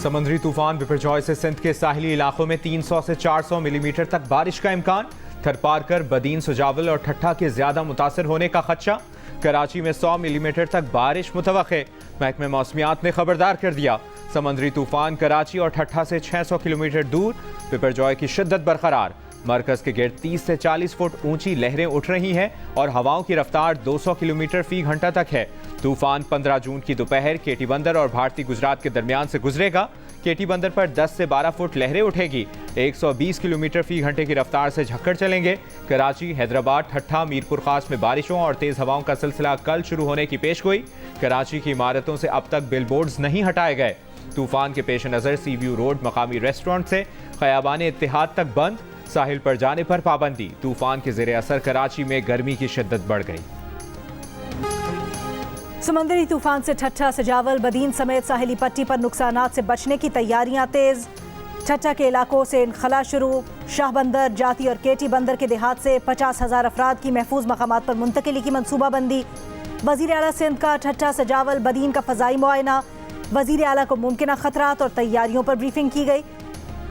समुद्री तूफान बिपरजॉय से सिंध के साहिली इलाकों में 300 से 400 मिलीमीटर तक बारिश का इम्कान। थरपारकर, बदीन, सुजावल और ठट्ठा के ज्यादा मुतासर होने का खदशा। कराची में 100 मिलीमीटर तक बारिश मुतवक्के। महकमे मौसमियात ने खबरदार कर दिया। समुद्री तूफान कराची और ठट्ठा से 600 किलोमीटर दूर। बिपरजॉय की शिद्दत बरकरार। मरकज के गिर्द 30 से 40 फुट ऊंची लहरें उठ रही हैं और हवाओं की रफ्तार 200 किलोमीटर फी घंटा तक है। तूफान 15 जून की दोपहर केटी बंदर और भारतीय गुजरात के दरमियान से गुजरेगा। केटी बंदर पर 10 से 12 फुट लहरें उठेगी। 120 किलोमीटर फी घंटे की रफ्तार से झक्कड़ चलेंगे। कराची, हैदराबाद, ठट्ठा, मीरपुर खास में बारिशों और तेज हवाओं का सिलसिला कल शुरू होने की पेशगोई। कराची की इमारतों से अब तक बिलबोर्ड्स नहीं हटाए गए। तूफान के पेश नज़र सी व्यू रोड मकामी रेस्टोरेंट से खयाबान इत्तेहाद तक बंद। साहिल पर जाने पर पाबंदी। तूफान के ज़ेरे असर कराची में गर्मी की शिद्दत बढ़ गई। समंदरी तूफान से ठट्ठा, सजावल, बदीन समेत साहिली पट्टी पर नुकसानात से बचने की तैयारियां तेज। ठट्ठा के इलाकों से इनखला शुरू। शाह बंदर, जाती और केटी बंदर के देहात से 50,000 अफराद की महफूज मकामात पर मुंतकिली की मनसूबाबंदी। वज़ीर आला सिंध का ठट्ठा, सजावल, बदीन का फ़ज़ाई मुआयना। वज़ीर आला को मुमकिन खतरात और तैयारियों पर ब्रीफिंग की गई।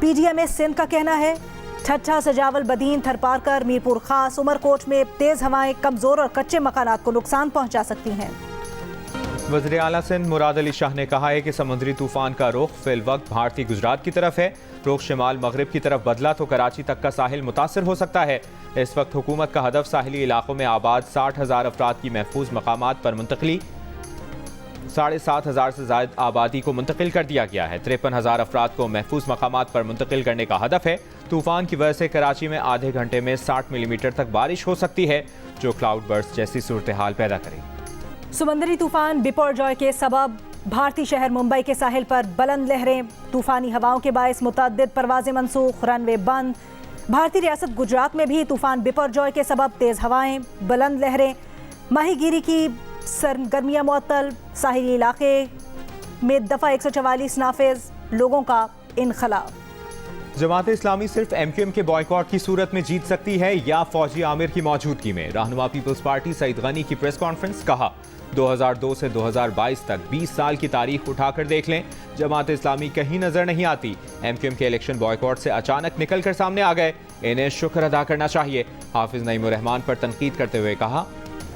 PDM सिंध का कहना है ठट्ठा, सजावल, बदीन, थरपारकर, मीरपुर खास, उमरकोट में तेज हवाएं कमजोर और कच्चे मकानात को नुकसान पहुंचा सकती हैं। वज़ीर आला सिंध मुराद अली शाह ने कहा है कि समुद्री तूफान का रुख फिल वक्त भारतीय गुजरात की तरफ है। रुख शिमाल मगरिब की तरफ बदला तो कराची तक का साहिल मुतासर हो सकता है। इस वक्त हुकूमत का हदफ साहिली इलाकों में आबाद 60,000 अफराद की महफूज मकामात पर मुंतकली। 7,500 से ज़ायद आबादी को मुंतकिल कर दिया गया है। 53,000 अफराद को महफूज मकामात पर मुंतकिल करने का हदफ है। तूफान की वजह से कराची में आधे घंटे में 60 मिलीमीटर तक बारिश हो सकती है, जो क्लाउड बर्स्ट जैसी सूरत हाल पैदा करेगी। समुद्री तूफान बिपरजॉय के सबब भारतीय शहर मुंबई के साहिल पर बुलंद लहरें। तूफानी हवाओं के बायस मुतअद्दिद परवाजें मनसूख, रनवे बंद। भारतीय रियासत गुजरात में भी तूफान बिपरजॉय के सबब तेज हवाएं, बुलंद लहरें, माहीगीरी की सरगर्मियां मुअत्तल। साहिली इलाके में दफ़ा 144 नाफिज, लोगों का इनखला। जमात इस्लामी सिर्फ MQM के बॉयकॉट की सूरत में जीत सकती है या फौजी आमिर की मौजूदगी में। रहनुमा पीपल्स पार्टी सईद गनी की प्रेस कॉन्फ्रेंस। कहा 2002 से 2022 तक 20 साल की तारीख उठाकर देख लें, जमात इस्लामी कहीं नजर नहीं आती। MQM के इलेक्शन बॉयकॉट से अचानक निकल कर सामने आ गए। इन्हें शुक्र अदा करना चाहिए। हाफिज नईमुर रहमान पर तनकीद करते हुए कहा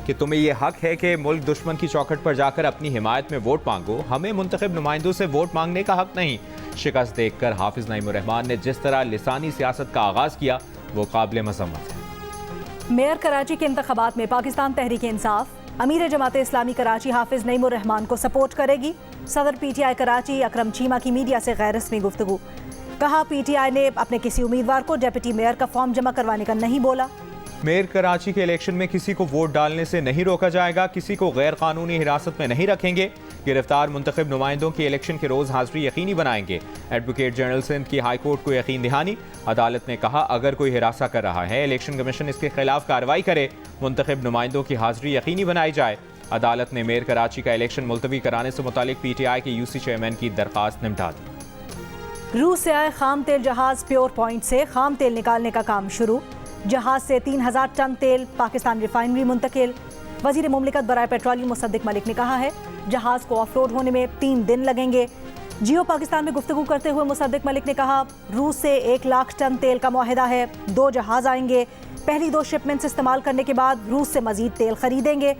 कि तुम्हें यह हक है कि मुल्क दुश्मन की चौखट पर जाकर अपनी हिमायत में वोट मांगो, हमें मुंतखब नुमाइंदों से वोट मांगने का हक नहीं। शिकस्त देखकर हाफिज नईमुर रहमान ने जिस तरह लिसानी सियासत का आगाज किया वो काबिल मज़म्मत है। मेयर कराची के इंतखाबात में पाकिस्तान तहरीक इंसाफ अमीर जमात इस्लामी कराची हाफिज नईमुर रहमान को सपोर्ट करेगी। सदर PTI कराची अकरम चीमा की मीडिया से गैर रस्मी गुफ्तगू। कहा PTI ने अपने किसी उम्मीदवार को डिप्टी मेयर का फॉर्म जमा करवाने का नहीं बोला। मेयर कराची के इलेक्शन में किसी को वोट डालने से नहीं रोका जाएगा, किसी को गैर कानूनी हिरासत में नहीं रखेंगे। गिरफ्तार मुंतखब नुमाइंदों की इलेक्शन के रोज हाजिरी यकीनी बनाएंगे। एडवोकेट जनरल सिंध की हाई कोर्ट को यकीन दहानी। अदालत ने कहा अगर कोई हिरासा कर रहा है, इलेक्शन कमीशन इसके खिलाफ कार्रवाई करे, मुंतखब नुमाइंदों की हाजिरी यकीनी बनाई जाए। अदालत ने मेयर कराची का इलेक्शन मुलतवी कराने से मुतालिक PTI के UC चेयरमैन की दरख्वास्त निपटा दी। रूस से आए खाम तेल जहाज प्योर पॉइंट से खाम तेल निकालने का काम शुरू। जहाज से 3,000 टन तेल पाकिस्तान रिफाइनरी मुंतकिल। वजीर मुमलिकत बराए पेट्रोलियम मुसद्दिक मलिक ने कहा है जहाज को ऑफ रोड होने में 3 दिन लगेंगे। जियो पाकिस्तान में गुफ्तगू करते हुए मुसद्दिक मलिक ने कहा रूस से 1 लाख टन तेल का मुआहिदा है। 2 जहाज आएंगे। पहली 2 शिपमेंट्स इस्तेमाल करने के बाद रूस से मजीद तेल खरीदेंगे।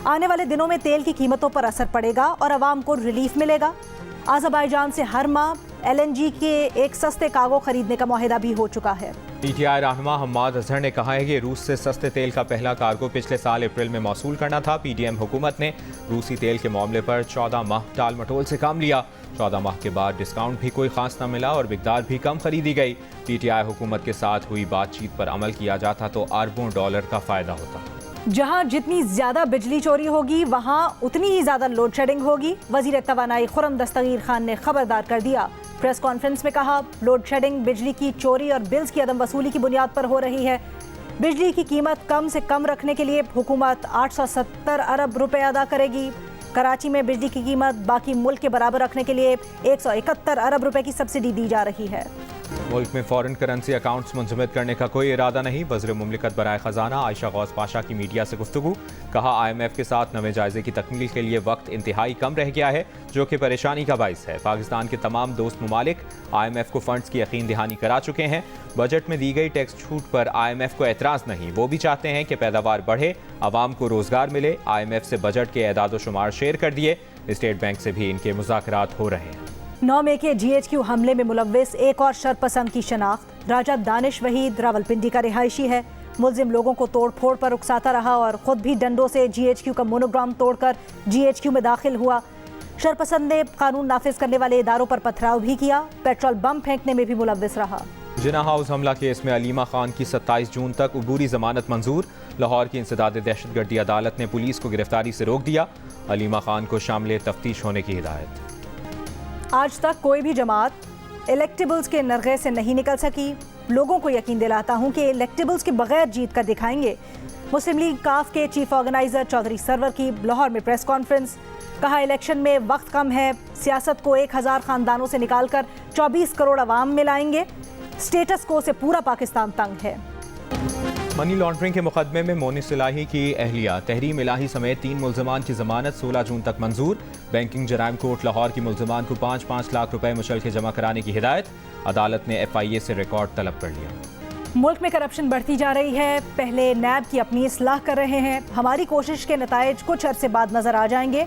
आने वाले दिनों में तेल की कीमतों पर असर पड़ेगा और आवाम को रिलीफ मिलेगा। अज़रबैजान से हर माह LNG के एक सस्ते कार्गो खरीदने का मुआहिदा भी हो चुका है। PTI रहनुमा हम्माद अजहर ने कहा है कि रूस से सस्ते तेल का पहला कार्गो पिछले साल अप्रैल में मौसूल करना था। PDM हुकूमत ने रूसी तेल के मामले पर 14 माह टाल मटोल से काम लिया। 14 माह के बाद डिस्काउंट भी कोई खास न मिला और मिकदार भी कम खरीदी गई। PTI हुकूमत के साथ हुई बातचीत पर अमल किया जाता तो अरबों डॉलर का फायदा होता। जहां जितनी ज्यादा बिजली चोरी होगी वहां उतनी ही ज्यादा लोड शेडिंग होगी। वजीर तवानाई खुर्रम दस्तगीर खान ने खबरदार कर दिया। प्रेस कॉन्फ्रेंस में कहा लोड शेडिंग बिजली की चोरी और बिल्स की अदम वसूली की बुनियाद पर हो रही है। बिजली की कीमत कम से कम रखने के लिए हुकूमत 870 अरब रुपए अदा करेगी। कराची में बिजली की कीमत बाकी मुल्क के बराबर रखने के लिए 171 अरब रुपए की सब्सिडी दी जा रही है। मुल्क में फॉरेन करेंसी अकाउंट्स मुंजमद करने का कोई इरादा नहीं। वज़ीर मुमलिकत बराए ख़जाना आयशा गौस पाशा की मीडिया से गुफ्तगू। कहा IMF के साथ नवे जायजे की तकमील के लिए वक्त इंतहाई कम रह गया है, जो कि परेशानी का बाइस है। पाकिस्तान के तमाम दोस्त ममालिक IMF को फंड्स की यकीन दहानी करा चुके हैं। बजट में दी गई टैक्स छूट पर IMF को एतराज़ नहीं। वो भी चाहते हैं कि पैदावार बढ़े, आवाम को रोज़गार मिले। IMF से बजट के एदाद शुमार शेयर कर दिए। स्टेट बैंक से भी इनके मुज़ाकरात हो रहे हैं। 9 मई के GHQ हमले में मुलव्विस एक और शरपसंद की शनाख्त। राजा दानिश वहीद रावलपिंडी का रिहायशी है। मुलजिम लोगों को तोड़ फोड़ पर उकसाता रहा और खुद भी डंडों से GHQ का मोनोग्राम तोड़कर GHQ में दाखिल हुआ। शरपसंद ने कानून नाफिज करने वाले इदारों पर पथराव भी किया। पेट्रोल बम फेंकने में भी मुलव्विस रहा। जिना हाउस हमला केस में अलीमा खान की 27 जून तक उबूरी जमानत मंजूर। लाहौर की इंसदाद दहशतगर्दी अदालत ने पुलिस को गिरफ्तारी से रोक दिया। अलीमा खान को शामिल तफ्तीश होने की हिदायत। आज तक कोई भी जमात इलेक्टेबल्स के नरगे से नहीं निकल सकी। लोगों को यकीन दिलाता हूं कि इलेक्टेबल्स के बगैर जीत कर दिखाएंगे। मुस्लिम लीग काफ के चीफ ऑर्गेनाइजर चौधरी सरवर की लाहौर में प्रेस कॉन्फ्रेंस। कहा इलेक्शन में वक्त कम है, सियासत को 1000 खानदानों से निकालकर 24 करोड़ अवाम में लाएंगे। स्टेटस को से पूरा पाकिस्तान तंग है। मनी लॉन्ड्रिंग के मुकदमे में मोनिस इलाही की अहलिया तहरीम इलाही समेत 3 मुल्ज़मान की जमानत 16 जून तक मंजूर। बैंकिंग जराइम कोर्ट लाहौर की मुल्ज़मान को 5-5 लाख रुपए मुशल्के जमा कराने की हिदायत। अदालत ने FIA से रिकॉर्ड तलब कर लिया। मुल्क में करप्शन बढ़ती जा रही है। पहले नैब की अपनी इस्लाह कर रहे हैं। हमारी कोशिश के नतायज कुछ अरसे बाद नजर आ जाएंगे।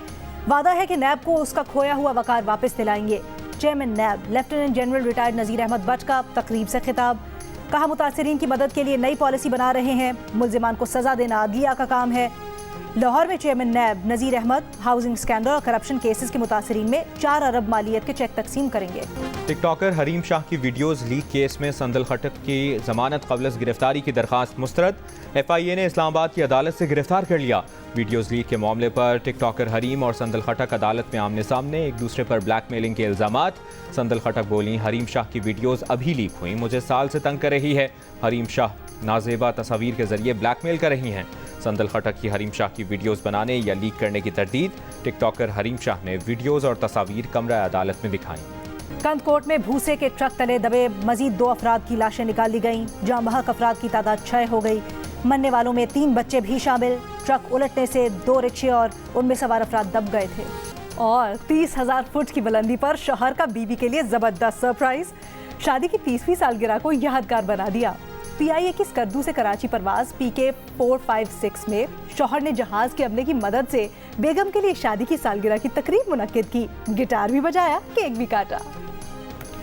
वादा है कि नैब को उसका खोया हुआ वकार वापस दिलाएंगे। Chairman NAB lieutenant general retired Nazir Ahmed Butt का तकरीब से खिताब। कहा मुतासिरीन की मदद के लिए नई पॉलिसी बना रहे हैं। मुल्जिमान को सजा देना अदलिया का काम है। लाहौर में चेयरमैन नैब नज़ीर अहमद हाउसिंग स्कैंडल और करप्शन केसेस के मुतासिरीन में 4 अरब मालियत के चेक तकसीम करेंगे। टिकटॉकर हरीम शाह की वीडियोज़ लीक केस में संदल खटक की जमानत कबल गिरफ्तारी की दरखास्त मुस्तरद। FIA ने इस्लामाबाद की अदालत से गिरफ्तार कर लिया। वीडियोज़ लीक के मामले पर टिकटॉकर हरीम और संदल खटक अदालत में आमने सामने, एक दूसरे पर ब्लैकमेलिंग के इल्ज़ामात। संदल खटक बोली, हरीम शाह की वीडियोज़ अभी लीक हुई, मुझे साल से तंग कर रही है। हरीम शाह नाजेबा तस्वीर के जरिए ब्लैकमेल कर रही हैं। संदल खटक की हरीम शाह की वीडियोज़ बनाने या लीक करने की तरदीद। टिकटॉकर हरीम शाह ने वीडियोज़ और तस्वीर कमरा अदालत में दिखाई। कंदकोट में भूसे के ट्रक तले दबे मजीद 2 अफराद की लाशें निकाली गईं। जाँ बहक अफराद की तादाद 6 हो गई। मरने वालों में 3 बच्चे भी शामिल। ट्रक उलटने से 2 रिक्शे और उनमें सवार अफराद दब गए थे। और 30,000 फुट की बुलंदी पर शौहर का बीवी के लिए जबरदस्त सरप्राइज। शादी की 30वीं सालगिरह को यादगार बना दिया। PIA की स्कर्दू से कराची परवाज PK 456 में शौहर ने जहाज के अमले की मदद से बेगम के लिए शादी की सालगिरह की तकरीब मुनक्किद की। गिटार भी बजाया, केक भी काटा।